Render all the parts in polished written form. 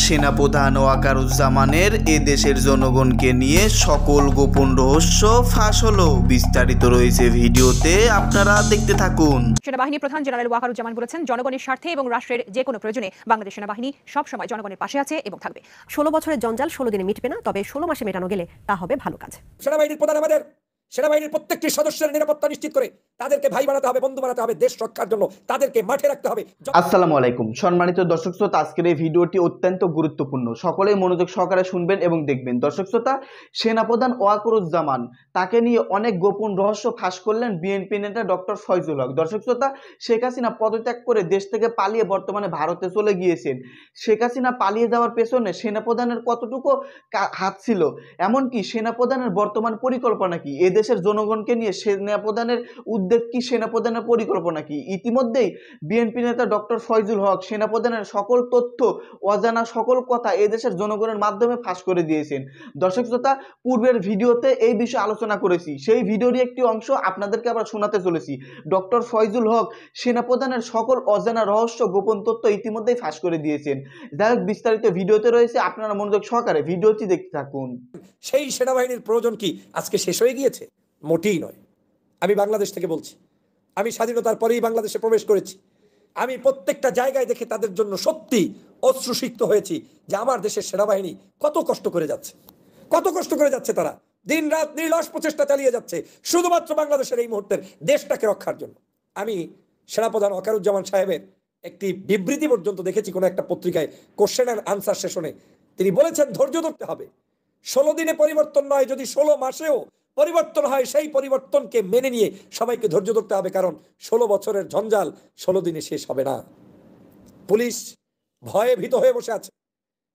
সেনাপ্রধান ওয়াকারুজ্জামানের এদেশের জনগণকে নিয়ে সকল গোপন রহস্য ফাঁস হলো। বিস্তারিত রয়েছে ভিডিওতে, আপনারা দেখতে থাকুন। সেনাবাহিনী প্রধান জেনারেল ওয়াকারুজ্জামান বলেছেন, জনগণের স্বার্থে এবং রাষ্ট্রের যে কোনো প্রয়োজনে বাংলাদেশ সেনাবাহিনী সবসময় জনগণের পাশে আছে এবং থাকবে। 16 বছরের জঞ্জাল 16 দিনে মিটবে না, তবে 16 মাসে মেটানো গেলে তা হবে ভালো কাজ। সেনাবাহিনীর প্রধান আমাদের সেনাবাহিনীর প্রত্যেকটি সদস্যের নিরাপত্তা নিশ্চিত করে তাদেরকে ভাই বানাতে হবে, বন্ধু বানাতে হবে, দেশ রক্ষার জন্য তাদেরকে মাঠে রাখতে হবে। আসসালামু আলাইকুম সম্মানিত দর্শক শ্রোতা, আজকের এই ভিডিওটি অত্যন্ত গুরুত্বপূর্ণ, সকলেই মনোযোগ সহকারে শুনবেন এবং দেখবেন। দর্শক শ্রোতা, সেনাপ্রধান ওয়াকারুজ্জামান তাকে নিয়ে অনেক গোপন রহস্য ফাঁস করলেন বিএনপি নেতা ডক্টর ফয়জুল হক। দর্শক শ্রোতা, শেখ হাসিনা পদত্যাগ করে দেশ থেকে পালিয়ে বর্তমানে ভারতে চলে গিয়েছেন। শেখ হাসিনা পালিয়ে যাওয়ার পেছনে সেনাপ্রধানের কতটুকু হাত ছিল, এমনকি সেনাপ্রধানের বর্তমান পরিকল্পনা কি, এদেশের জনগণকে নিয়ে সেনাপ্রধানের উদ্যোগ কি, সেনাপ্রধানের পরিকল্পনা কি। ইতিমধ্যেই বিএনপি নেতা ডক্টর ফয়জুল হক সেনাপ্রধানের সকল তথ্য, অজানা সকল কথা এদেশের জনগণের মাধ্যমে ফাঁস করে দিয়েছেন। দর্শক শ্রোতা, পূর্বের ভিডিওতে এই বিষয়ে আলোচনা করেছি, সেই ভিডিওরই একটি অংশ আপনাদেরকে আবার শোনাতে চলেছি। ডক্টর ফয়জুল হক সেনাপ্রধানের সকল অজানা রহস্য, গোপন তথ্য ইতিমধ্যেই ফাঁস করে দিয়েছেন। যাই হোক, বিস্তারিত ভিডিওতে রয়েছে, আপনারা মনোযোগ সহকারে ভিডিওটি দেখতে থাকুন। সেই সেনাবাহিনীর প্রয়োজন কি আজকে শেষ হয়ে গিয়েছে? মোটেই নয়। আমি বাংলাদেশ থেকে বলছি, আমি স্বাধীনতার পরেই বাংলাদেশে প্রবেশ করেছি। আমি প্রত্যেকটা জায়গায় দেখে তাদের জন্য সত্যি অশ্রুসিক্ত হয়েছি যে আমার দেশের সেনাবাহিনী কত কষ্ট করে যাচ্ছে, কত কষ্ট করে যাচ্ছে। তারা দিন রাত নির্লস প্রচেষ্টা চালিয়ে যাচ্ছে শুধুমাত্র বাংলাদেশের এই মুহূর্তের দেশটাকে রক্ষার জন্য। আমি সেনাপ্রধান ওয়াকারুজ্জামান সাহেবের একটি বিবৃতি পর্যন্ত দেখেছি কোনো একটা পত্রিকায়, কোশ্চেন অ্যান্ড আনসার সেশনে তিনি বলেছেন ধৈর্য ধরতে হবে। 16 দিনে পরিবর্তন নয়, যদি 16 মাসেও পরিবর্তন হয় সেই পরিবর্তনকে মেনে নিয়ে সবাইকে ধৈর্য ধরতে হবে, কারণ 16 বছরের ঝঞ্ঝাল 16 দিনে শেষ হবে না। পুলিশ ভয়ে ভীত হয়ে বসে আছে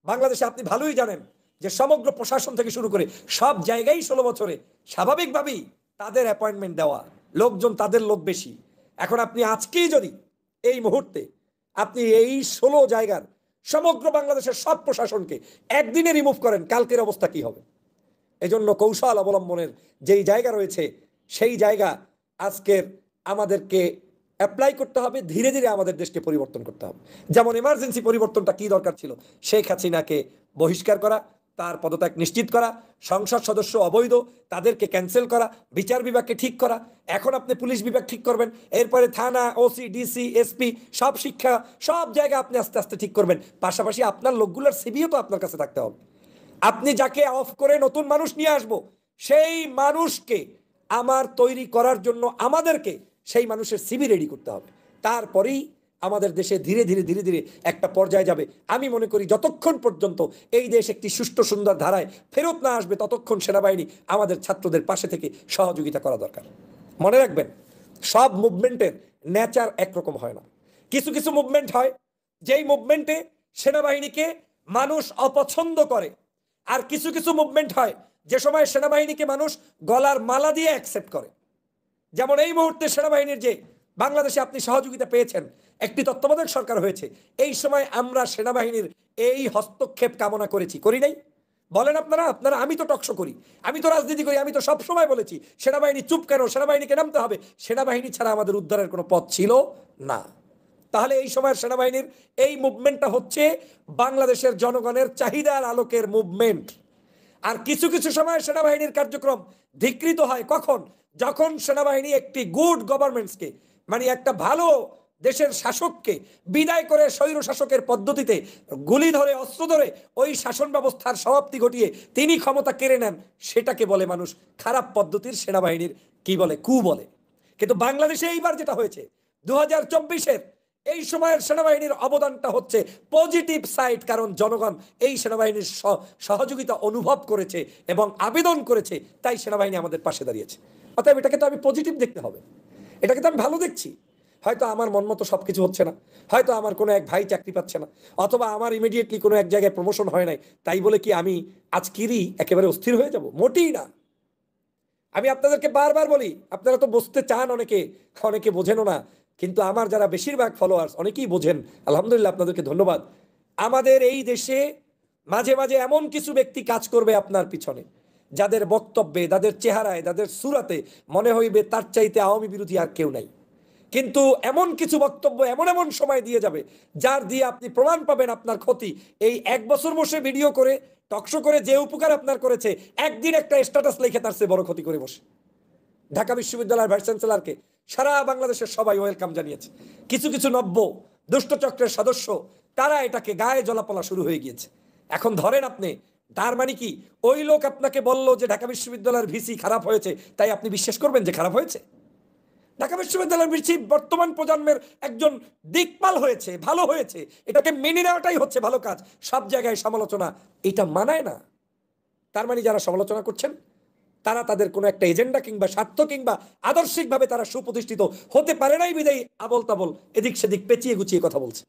বাংলাদেশে। আপনি ভালোই জানেন যে সমগ্র প্রশাসন থেকে শুরু করে সব জায়গায় 16 বছরে স্বাভাবিকভাবেই তাদের অ্যাপয়েন্টমেন্ট দেওয়া, লোকজন তাদের লোক বেশি। এখন আপনি আজকেই যদি এই মুহূর্তে আপনি এই 16 জায়গার সমগ্র বাংলাদেশের সব প্রশাসনকে একদিনে রিমুভ করেন, কালকের অবস্থা কি হবে? এজন্য কৌশল অবলম্বনের যেই জায়গা রয়েছে সেই জায়গা আজকের আমাদেরকে অ্যাপ্লাই করতে হবে। ধীরে ধীরে আমাদের দেশকে পরিবর্তন করতে হবে। যেমন এমার্জেন্সি পরিবর্তনটা কি দরকার ছিল, শেখ হাসিনাকে বহিষ্কার করা, তার পদত্যাগ নিশ্চিত করা, সংসদ সদস্য অবৈধ তাদেরকে ক্যান্সেল করা, বিচার বিভাগকে ঠিক করা। এখন আপনি পুলিশ বিভাগ ঠিক করবেন, এরপরে থানা, ওসি, ডিসি, এসপি, সব শিক্ষা, সব জায়গা আপনি আস্তে আস্তে ঠিক করবেন। পাশাপাশি আপনার লোকগুলোর সিভিও তো আপনার কাছে থাকতে হবে। আপনি যাকে অফ করে নতুন মানুষ নিয়ে আসবো, সেই মানুষকে আমার তৈরি করার জন্য আমাদেরকে সেই মানুষের সিভি রেডি করতে হবে। তারপরেই আমাদের দেশে ধীরে ধীরে ধীরে ধীরে একটা পর্যায়ে যাবে। আমি মনে করি যতক্ষণ পর্যন্ত এই দেশ একটি সুষ্ঠু সুন্দর ধারায় ফেরত না আসবে, ততক্ষণ সেনাবাহিনী আমাদের ছাত্রদের পাশে থেকে সহযোগিতা করা দরকার। মনে রাখবেন, সব মুভমেন্টের নেচার একরকম হয় না। কিছু কিছু মুভমেন্ট হয় যেই মুভমেন্টে সেনাবাহিনীকে মানুষ অপছন্দ করে, আর কিছু কিছু মুভমেন্ট হয় যে সময় সেনাবাহিনীকে মানুষ গলার মালা দিয়ে অ্যাকসেপ্ট করে। যেমন এই মুহূর্তে সেনাবাহিনীর যে বাংলাদেশে আপনি সহযোগিতা পেয়েছেন, একটি তত্ত্বাবধায়ক সরকার হয়েছে, এই সময় আমরা সেনাবাহিনীর এই হস্তক্ষেপ কামনা করেছি, করি নাই? বলেন আপনারা। আমি তো টকশো করি, আমি তো রাজনীতি করি, আমি তো সব সময় বলেছি সেনাবাহিনী চুপ কেন, সেনাবাহিনীকে নামতে হবে। সেনাবাহিনী ছাড়া আমাদের উদ্ধারের কোনো পথ ছিল না। তাহলে এই সময়ের সেনাবাহিনীর এই মুভমেন্টটা হচ্ছে বাংলাদেশের জনগণের চাহিদার আলোকের মুভমেন্ট। আর কিছু কিছু সময় সেনাবাহিনীর কার্যক্রম ধিকৃত হয় কখন? যখন সেনাবাহিনী একটি গুড গভর্নমেন্টসকে, মানে একটা ভালো দেশের শাসককে বিদায় করে স্বৈর শাসকের পদ্ধতিতে গুলি ধরে, অস্ত্র ধরে ওই শাসন ব্যবস্থার সমাপ্তি ঘটিয়ে তিনি ক্ষমতা কেড়ে নেন, সেটাকে বলে মানুষ খারাপ পদ্ধতির সেনাবাহিনীর কি বলে, কু বলে। কিন্তু বাংলাদেশে এইবার যেটা হয়েছে 2024-এর এই সময়ের সেনাবাহিনীর অবদানটা হচ্ছে পজিটিভ সাইড, কারণ জনগণ এই সেনাবাহিনীর সহযোগিতা অনুভব করেছে এবং আবেদন করেছে, তাই সেনাবাহিনী আমাদের পাশে দাঁড়িয়েছে। অতএব এটাকে তো আমি পজিটিভ দেখতে হবে, এটাকে তো আমি ভালো দেখছি। হয়তো আমার মন মতো সব কিছু হচ্ছে না, হয়তো আমার কোনো এক ভাই চাকরি পাচ্ছে না, অথবা আমার ইমিডিয়েটলি কোনো এক জায়গায় প্রমোশন হয় নাই, তাই বলে কি আমি আজকেরই একেবারে অস্থির হয়ে যাব? মোটেই না। আমি আপনাদেরকে বারবার বলি, আপনারা তো বুঝতে চান, অনেকে বোঝেনও না, কিন্তু আমার যারা বেশিরভাগ ফলোয়ার্স অনেকেই বোঝেন, আলহামদুলিল্লাহ, আপনাদেরকে ধন্যবাদ। আমাদের এই দেশে মাঝে মাঝে এমন কিছু ব্যক্তি কাজ করবে আপনার পিছনে, যাদের বক্তব্যে, তাদের চেহারায়, তাদের সুরাতে মনে হইবে তার চাইতে আওয়ামী বিরোধী আর কেউ নাই। কিন্তু এমন কিছু বক্তব্য এমন এমন সময় দিয়ে যাবে যার দিয়ে আপনি প্রমাণ পাবেন আপনার ক্ষতি। এই 1 বছর বসে ভিডিও করে টকশো করে যে উপকার আপনার করেছে, একদিন একটা স্ট্যাটাস লিখে তার চেয়ে বড় ক্ষতি করে বসে। ঢাকা বিশ্ববিদ্যালয়ের ভাইস চ্যান্সেলরকে সারা বাংলাদেশের সবাই ওয়েলকাম জানিয়েছে। কিছু কিছু নব্য দুষ্টচক্রের সদস্য তারা এটাকে গায়ে জ্বলাপলা শুরু হয়ে গিয়েছে। এখন ধরেন আপনি, তার মানে কি ওই লোক আপনাকে বলল যে ঢাকা বিশ্ববিদ্যালয়ের ভিসি খারাপ হয়েছে, তাই আপনি বিশ্বাস করবেন যে খারাপ হয়েছে? ঢাকা বিশ্ববিদ্যালয়ের ভিসি বর্তমান প্রজন্মের একজন দিকপাল হয়েছে, ভালো হয়েছে, এটাকে মেনে নেওয়াটাই হচ্ছে ভালো কাজ। সব জায়গায় সমালোচনা এটা মানায় না। তার মানে যারা সমালোচনা করছেন তারা তাদের কোনো একটা এজেন্ডা কিংবা স্বার্থ কিংবা আদর্শিকভাবে তারা সুপ্রতিষ্ঠিত হতে পারে নাই বিদায়ী আবল তাবল এদিক সেদিক পেঁচিয়ে গুছিয়ে কথা বলছে।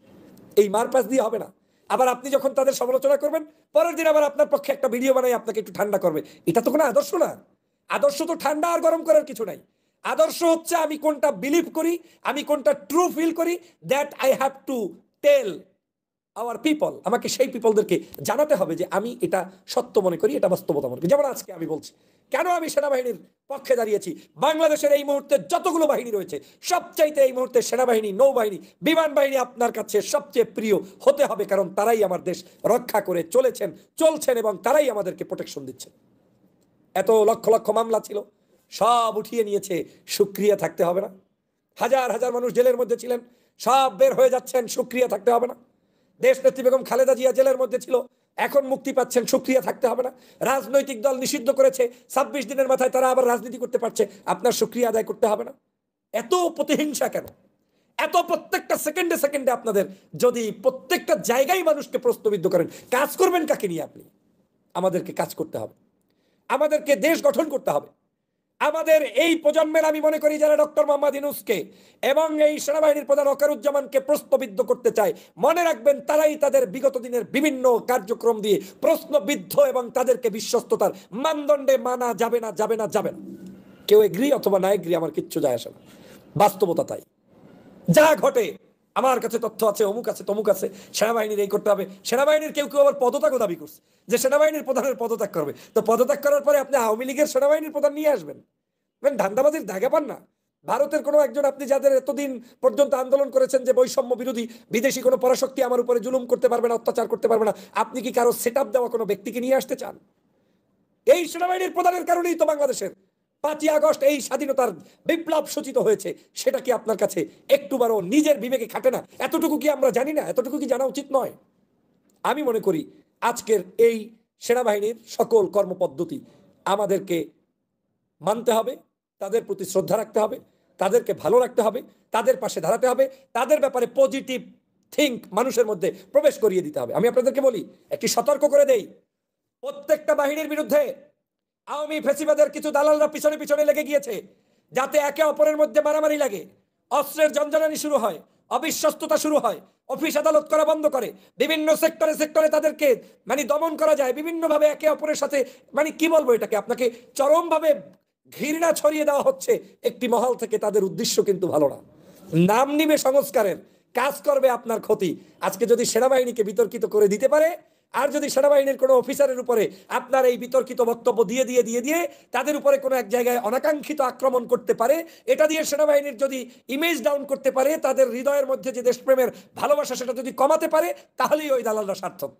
এই মারপাস দিয়ে হবে না। আবার আপনি যখন তাদের সমালোচনা করবেন, পরের দিন আবার আপনার পক্ষে একটা ভিডিও বানাই আপনাকে একটু ঠান্ডা করবে। এটা তো কোনো আদর্শ না। আদর্শ তো ঠান্ডা আর গরম করার কিছু নাই। আদর্শ হচ্ছে আমি কোনটা বিলিভ করি, আমি কোনটা ট্রু ফিল করি, that I have to tell our people. আমাকে সেই পিপলদেরকে জানাতে হবে যে আমি এটা সত্য মনে করি, এটা বাস্তবতা মনে করি। যেমন আজকে আমি বলছি কেন আমি সেনাবাহিনীর পক্ষে দাঁড়িয়েছি। বাংলাদেশের এই মুহূর্তে যতগুলো বাহিনী রয়েছে সবচাইতে এই মুহূর্তে সেনাবাহিনী, নৌবাহিনী, বিমান বাহিনী আপনার কাছে সবচেয়ে প্রিয় হতে হবে, কারণ তারাই আমার দেশ রক্ষা করে চলছেন এবং তারাই আমাদেরকে প্রোটেকশন দিচ্ছেন। এত লক্ষ লক্ষ মামলা ছিল, সব উঠিয়ে নিয়েছে, সুক্রিয়া থাকতে হবে না? হাজার হাজার মানুষ জেলের মধ্যে ছিলেন, সব বের হয়ে যাচ্ছেন, সুক্রিয়া থাকতে হবে না? দেশ নেত্রী বেগম খালেদা জিয়া জেলের মধ্যে ছিল, এখন মুক্তি পাচ্ছেন, সুক্রিয়া থাকতে হবে না? রাজনৈতিক দল নিষিদ্ধ করেছে, 26 দিনের মাথায় তারা আবার রাজনীতি করতে পারছে, আপনার সুক্রিয়া আদায় করতে হবে না? এত প্রতিহিংসা কেন? এত প্রত্যেকটা সেকেন্ডে সেকেন্ডে আপনাদের যদি প্রত্যেকটা জায়গায় মানুষকে প্রশ্নবিদ্ধ করেন, কাজ করবেন কাকে নিয়ে আপনি? আমাদেরকে কাজ করতে হবে, আমাদেরকে দেশ গঠন করতে হবে। আমাদের এই প্রজন্মের আমি মনে করি যারা ডক্টর মোহাম্মদ ইউনূসকে এবং এই সেনাবাহিনীর প্রধান ওয়াকারুজ্জামানকে প্রশ্নবিদ্ধ করতে চায়, মনে রাখবেন তারাই তাদের বিগত দিনের বিভিন্ন কার্যক্রম দিয়ে প্রশ্নবিদ্ধ এবং তাদেরকে বিশ্বস্ততার মানদণ্ডে মানা যাবে না। কেউ এগ্রি অথবা না এগ্রি আমার কিচ্ছু যায় আসে না, বাস্তবতা তাই। যা ঘটে আমার কাছে তথ্য আছে, অমুক আছে, তমুক আছে, সেনাবাহিনীর এই করতে হবে। সেনাবাহিনীর কেউ আবার পদত্যাগও দাবি করছে যে সেনাবাহিনীর প্রধানের পদত্যাগ করবে। তো পদত্যাগ করার পরে আপনি আওয়ামী লীগের সেনাবাহিনীর প্রধান নিয়ে আসবেন? ধান্দাবাজির দাগে পান না? ভারতের কোনো একজন, আপনি যাদের এতদিন পর্যন্ত আন্দোলন করেছেন যে বৈষম্য বিরোধী, বিদেশি কোনো পরাশক্তি আমার উপরে জুলুম করতে পারবে না, অত্যাচার করতে পারবে না, আপনি কি কারো সেট আপ দেওয়া কোনো ব্যক্তিকে নিয়ে আসতে চান? এই সেনাবাহিনীর প্রধানের কারণেই তো বাংলাদেশের 5ই আগস্ট এই স্বাধীনতার বিপ্লব সূচিত হয়েছে। সেটা কি আপনার কাছে একটুবারও নিজের বিবেকে খাটে না? এতটুকু কি আমরা জানি না? এতটুকু কি জানা উচিত নয়? আমি মনে করি আজকের এই সেনাবাহিনীর সকল কর্মপদ্ধতি আমাদেরকে মানতে হবে, তাদের প্রতি শ্রদ্ধা রাখতে হবে, তাদেরকে ভালো রাখতে হবে, তাদের পাশে দাঁড়াতে হবে, তাদের ব্যাপারে পজিটিভ থিঙ্ক মানুষের মধ্যে প্রবেশ করিয়ে দিতে হবে। আমি আপনাদেরকে বলি, একটি সতর্ক করে দেই, প্রত্যেকটা বাহিনীর বিরুদ্ধে আওয়ামী ফেসিবাদের কিছু দালালরা পিছনে পিছনে লেগে গিয়েছে, যাতে একে অপরের মধ্যে মারামারি লাগে, অস্ত্রের জঞ্জানি শুরু হয়, অবিশ্বস্ততা শুরু হয়, অফিস আদালত করা বন্ধ করে, বিভিন্ন সেক্টরে তাদেরকে দমন করা যায়, বিভিন্নভাবে একে অপরের সাথে কি বলবো এটাকে, আপনাকে চরমভাবে ঘৃণা ছড়িয়ে দেওয়া হচ্ছে একটি মহল থেকে। তাদের উদ্দেশ্য কিন্তু ভালো না, নাম নিবে সংস্কারের, কাজ করবে আপনার ক্ষতি। আজকে যদি সেনাবাহিনীকে বিতর্কিত করে দিতে পারে, আর যদি সেনাবাহিনীর কোনো অফিসারের উপরে আপনার এই বিতর্কিত বক্তব্য দিয়ে তাদের উপরে কোনো এক জায়গায় অনাকাঙ্ক্ষিত আক্রমণ করতে পারে, এটা দিয়ে সেনাবাহিনীর যদি ইমেজ ডাউন করতে পারে, তাদের হৃদয়ের মধ্যে যে দেশপ্রেমের ভালোবাসা সেটা যদি কমাতে পারে, তাহলেই ওই দালালরা সার্থক।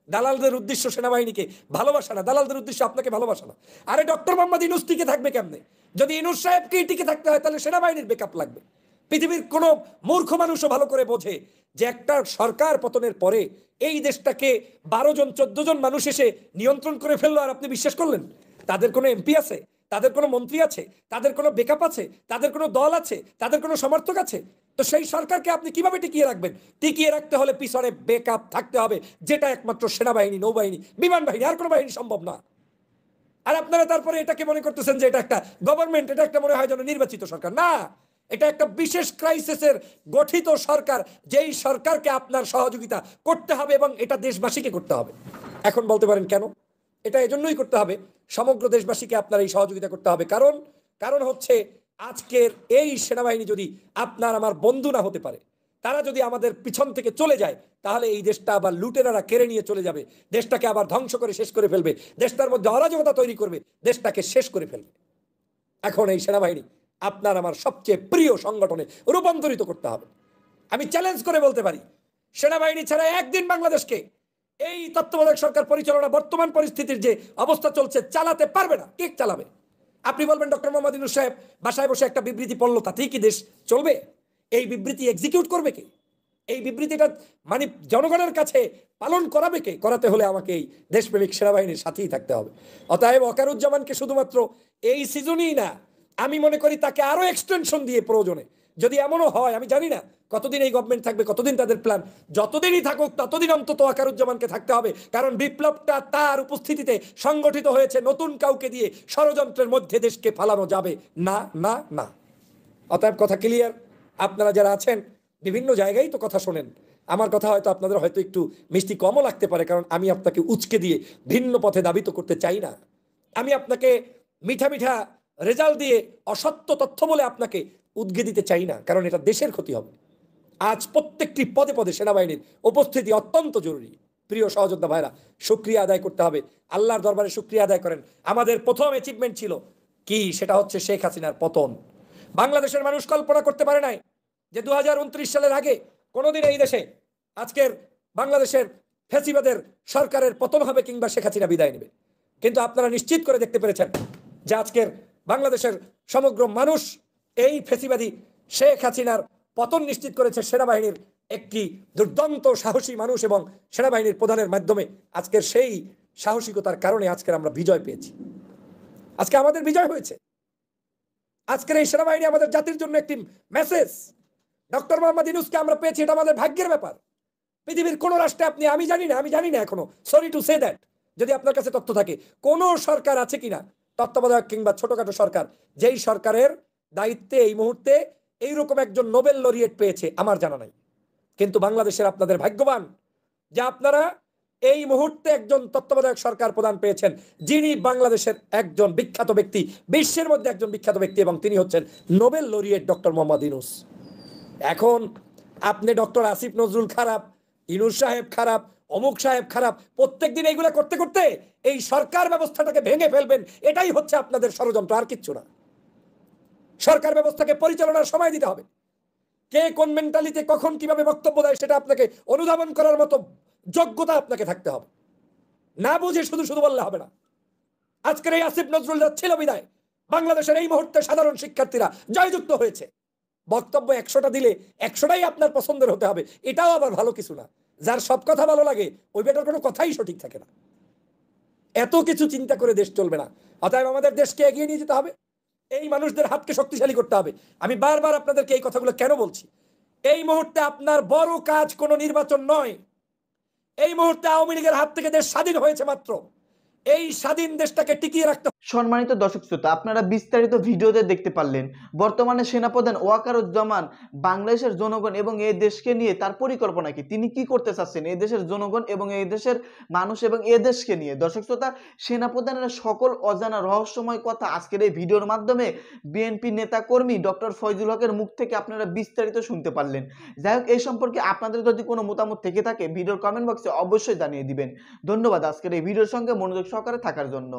দালালদের উদ্দেশ্য সেনাবাহিনীকে ভালোবাসা না, দালালদের উদ্দেশ্য আপনাকে ভালোবাসা না। আরে ডক্টর মোহাম্মদ ইউনূস টিকে থাকবে কেমনে? যদি ইউনূস সাহেবকেই টিকে থাকতে হয় তাহলে সেনাবাহিনীর ব্যাকআপ লাগবে। পৃথিবীর কোনো মূর্খ মানুষও ভালো করে বোঝে যে একটা সরকার পতনের পরে এই দেশটাকে 12 জন 14 জন মানুষ এসে নিয়ন্ত্রণ করে ফেললো, আর আপনি বিশ্বাস করলেন? তাদের কোনো এমপি আছে, তাদের কোনো মন্ত্রী আছে, তাদের কোনো ব্যাকআপ আছে, তাদের কোনো দল আছে, তাদের কোনো সমর্থক আছে? তো সেই সরকারকে আপনি কিভাবে টিকিয়ে রাখবেন? টিকিয়ে রাখতে হলে পিছনে ব্যাকআপ থাকতে হবে, যেটা একমাত্র সেনাবাহিনী, নৌবাহিনী, বিমান বাহিনী, আর কোনো বাহিনী সম্ভব না। আর আপনারা তারপরে এটাকে মনে করতেছেন যে এটা একটা গভর্নমেন্ট, এটা একটা মনে হয় যেন নির্বাচিত সরকার। না, এটা একটা বিশেষ ক্রাইসিসের গঠিত সরকার, যেই সরকারকে আপনার সহযোগিতা করতে হবে এবং এটা দেশবাসীকে করতে হবে। এখন বলতে পারেন কেন? এটা এজন্যই করতে হবে, সমগ্র দেশবাসীকে আপনার এই সহযোগিতা করতে হবে। কারণ হচ্ছে আজকের এই সেনাবাহিনী যদি আপনার আমার বন্ধু না হতে পারে, তারা যদি আমাদের পিছন থেকে চলে যায়, তাহলে এই দেশটা আবার লুটেরারা কেড়ে নিয়ে চলে যাবে, দেশটাকে আবার ধ্বংস করে শেষ করে ফেলবে, দেশটার মধ্যে অরাজকতা তৈরি করবে, দেশটাকে শেষ করে ফেলবে। এখন এই সেনাবাহিনী আপনার আমার সবচেয়ে প্রিয় সংগঠনে রূপান্তরিত করতে হবে। আমি চ্যালেঞ্জ করে বলতে পারি, সেনাবাহিনী ছাড়া একদিন বাংলাদেশকে এই তত্ত্বাবধায়ক সরকার পরিচালনা বর্তমান পরিস্থিতির যে অবস্থা চলছে চালাতে পারবে না। কে চালাবে? আপনি বলবেন ডক্টর মোহাম্মদ ইউনূস সাহেব বাসায় বসে একটা বিবৃতি পড়লো, তাতেই কি দেশ চলবে? এই বিবৃতি এক্সিকিউট করবে কে? এই বিবৃতিটা মানে জনগণের কাছে পালন করাবে কে? করাতে হলে আমাকে এই দেশপ্রেমিক সেনাবাহিনীর সাথেই থাকতে হবে। অতএব ওয়াকারুজ্জামানকে শুধুমাত্র এই সিজনেই না, আমি মনে করি তাকে আরো এক্সটেনশন দিয়ে প্রয়োজনে, যদি এমনও হয়, আমি জানি না কতদিন এই গভর্নমেন্ট থাকবে, কতদিন তাদের প্ল্যান, যতদিনই থাকুক ততদিন অন্তত ওয়াকারুজ্জামানকে থাকতে হবে। কারণ বিপ্লবটা তার উপস্থিতিতে সংগঠিত হয়েছে, নতুন কাউকে দিয়ে ষড়যন্ত্রের মধ্যে দেশকে ফালানো যাবে না না না। অতএব কথা ক্লিয়ার। আপনারা যারা আছেন বিভিন্ন জায়গায় তো কথা শোনেন, আমার কথা হয়তো আপনাদের হয়তো একটু মিষ্টি কমও লাগতে পারে, কারণ আমি আপনাকে উচকে দিয়ে ভিন্ন পথে দাবিত করতে চাই না। আমি আপনাকে মিঠা মিঠা রেজাল্ট দিয়ে অসত্য তথ্য বলে আপনাকে উদ্গে দিতে চাই না, কারণ এটা দেশের ক্ষতি হবে। আজ প্রত্যেকটি পদে পদে সেনাবাহিনীর উপস্থিতি অত্যন্ত জরুরি। প্রিয় সহযোদ্ধা ভাইরা, শুকরিয়া আদায় করতে হবে, আল্লাহর দরবারে শুকরিয়া আদায় করেন। আমাদের প্রথম অ্যাচিভমেন্ট ছিল কি? সেটা হচ্ছে শেখ হাসিনার পতন। বাংলাদেশের মানুষ কল্পনা করতে পারে নাই যে 2029 সালের আগে কোনোদিন এই দেশে আজকের বাংলাদেশের ফ্যাসিবাদের সরকারের পতন হবে কিংবা শেখ হাসিনা বিদায় নেবে। কিন্তু আপনারা নিশ্চিত করে দেখতে পেরেছেন যে আজকের বাংলাদেশের সমগ্র মানুষ এই ফ্যাসিবাদী শেখ হাসিনার পতন নিশ্চিত করেছে সেনাবাহিনীর একটি দুর্দান্ত সাহসী মানুষ এবং সেনাবাহিনীর প্রধানের মাধ্যমে। আজকের সেই সাহসিকতার কারণে আজকের আমরা বিজয় পেয়েছি। আজকে আমাদের বিজয় হয়েছে। আজকের এই সেনাবাহিনী আমাদের জাতির জন্য একটি মেসেজ। ডক্টর মোহাম্মদ ইউনূসকে আমরা পেয়েছি, এটা আমাদের ভাগ্যের ব্যাপার। পৃথিবীর কোন রাষ্ট্রে আপনি, আমি জানি না এখনো, সরি টু সে দ্যাট, যদি আপনার কাছে তথ্য থাকে, কোন সরকার আছে কিনা তত্ত্বাবধায়ক কিংবা ছোটখাটো সরকার, যেই সরকারের দায়িত্বে এই মুহূর্তে এইরকম একজন নোবেল লরিয়েট পেয়েছে? আমার জানা নাই। কিন্তু বাংলাদেশের আপনাদের ভাগ্যবান যে আপনারা এই মুহূর্তে একজন তত্ত্বাবধায়ক সরকার প্রধান পেয়েছেন, যিনি বাংলাদেশের একজন বিখ্যাত ব্যক্তি, বিশ্বের মধ্যে একজন বিখ্যাত ব্যক্তি, এবং তিনি হচ্ছেন Nobel laureate doctor Mohammad Yunus. এখন আপনি ডক্টর আসিফ নজরুল খারাপ, ইউনূস সাহেব খারাপ, অমুক সাহেব খারাপ, প্রত্যেকদিন এইগুলা করতে করতে এই সরকার ব্যবস্থাটাকে ভেঙে ফেলবেন, এটাই হচ্ছে আপনাদের ষড়যন্ত্র, আর কিচ্ছু না। সরকার ব্যবস্থাকে পরিচালনার সময় দিতে হবে। কে কোন মেন্টালিতে কখন কিভাবে বক্তব্য দেয় সেটা আপনাকে অনুধাবন করার মতো যোগ্যতা আপনাকে থাকতে হবে। না বুঝে শুধু শুধু বললে হবে না। আজকের এই আসিফ নজরুল ছিল বিদায় বাংলাদেশের এই মুহূর্তে সাধারণ শিক্ষার্থীরা জয়যুক্ত হয়েছে। বক্তব্য 100টা দিলে 100টাই আপনার পছন্দের হতে হবে, এটাও আবার ভালো কিছু না। যার সব কথা ভালো লাগে ওই বেটার কোনো কথাই সঠিক থাকে না। এত কিছু চিন্তা করে দেশ চলবে না। অতএব আমাদের দেশকে এগিয়ে নিয়ে যেতে হবে, এই মানুষদের হাতকে শক্তিশালী করতে হবে। আমি বারবার আপনাদেরকে এই কথাগুলো কেন বলছি? এই মুহূর্তে আপনার বড় কাজ কোনো নির্বাচন নয়। এই মুহূর্তে আওয়ামী লীগের হাত থেকে দেশ স্বাধীন হয়েছে মাত্র। এই স্বাধীন দেশটাকে টিকিয়ে রাখতে। সম্মানিত দর্শক শ্রোতা, আপনারা বিস্তারিত ভিডিওতে দেখতে পারলেন বর্তমানে সেনাপ্রধান ওয়াকারুজ্জামান বাংলাদেশের জনগণ এবং এই দেশকে নিয়ে তার পরিকল্পনা কি, তিনি কি করতে চাচ্ছেন এই দেশের জনগণ এবং এই দেশের মানুষ এবং এই দেশকে নিয়ে। দর্শক শ্রোতা, সেনাপ্রধানের সকল অজানা রহস্যময় কথা আজকের এই ভিডিওর মাধ্যমে বিএনপি নেতা কর্মী ডক্টর ফয়জুল হকের মুখ থেকে আপনারা বিস্তারিত শুনতে পারলেন। যাই হোক, এই সম্পর্কে আপনাদের যদি কোনো মতামত থেকে থাকে ভিডিওর কমেন্ট বক্সে অবশ্যই জানিয়ে দিবেন। ধন্যবাদ আজকের এই ভিডিওর সঙ্গে মনোযোগ সহকারে থাকার জন্য।